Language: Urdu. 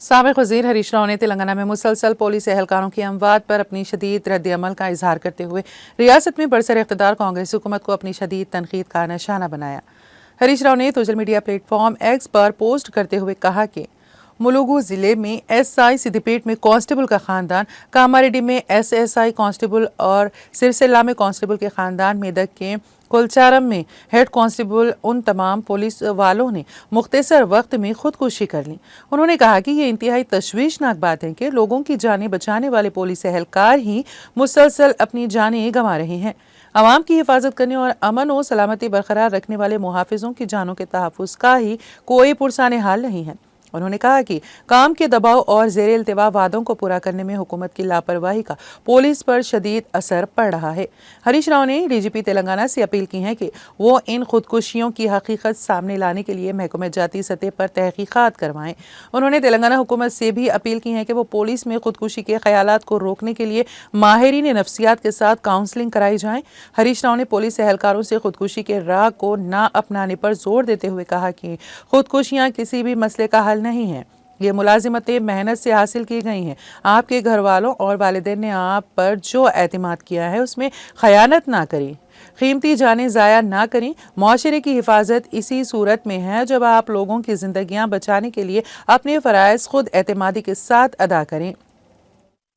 سابق وزیر ہریش راؤ نے تلنگانہ میں مسلسل پولیس اہلکاروں کی اموات پر اپنی شدید رد عمل کا اظہار کرتے ہوئے ریاست میں برسر اقتدار کانگریس حکومت کو اپنی شدید تنقید کا نشانہ بنایا۔ ہریش راؤ نے social media platform X پر پوسٹ کرتے ہوئے کہا کہ ملوگو ضلع میں ایس آئی سدھی پیٹ میں کانسٹیبل کا خاندان، کاماریڈی میں ایس آئی کانسٹیبل اور سرسیلا میں کانسٹیبل کے خاندان، میدک کے کلچارم میں ہیڈ کانسٹیبل، ان تمام پولیس والوں نے مختصر وقت میں خودکشی کر لی۔ انہوں نے کہا کہ یہ انتہائی تشویشناک بات ہے کہ لوگوں کی جانیں بچانے والے پولیس اہلکار ہی مسلسل اپنی جانیں گنوا رہے ہیں۔ عوام کی حفاظت کرنے اور امن و سلامتی برقرار رکھنے والے محافظوں کی جانوں کے تحفظ کا ہی کوئی پرسان حال نہیں ہے۔ انہوں نے کہا کہ کام کے دباؤ اور زیر التوا وعدوں کو پورا کرنے میں حکومت کی لاپرواہی کا پولیس پر شدید اثر پڑ رہا ہے۔ ہریش راؤ نے ڈی جی پی تلنگانہ سے اپیل کی ہے کہ وہ ان خودکشیوں کی حقیقت سامنے لانے کے لیے محکمہ جاتی سطح پر تحقیقات کروائیں۔ انہوں نے تلنگانہ حکومت سے بھی اپیل کی ہے کہ وہ پولیس میں خودکشی کے خیالات کو روکنے کے لیے ماہرین نفسیات کے ساتھ کاؤنسلنگ کرائی جائیں۔ ہریش راؤ نے پولیس اہلکاروں سے خودکشی کے راہ کو نہ اپنانے پر زور دیتے ہوئے کہا کہ خودکشیاں کسی بھی مسئلے کا حل نہیں ہیں، یہ ملازمتیں محنت سے حاصل کی گئی ہیں۔ آپ کے گھر والوں اور والدین نے آپ پر جو اعتماد کیا ہے اس میں خیانت نہ کریں، قیمتی جانیں ضائع نہ کریں۔ معاشرے کی حفاظت اسی صورت میں ہے جب آپ لوگوں کی زندگیاں بچانے کے لیے اپنے فرائض خود اعتمادی کے ساتھ ادا کریں۔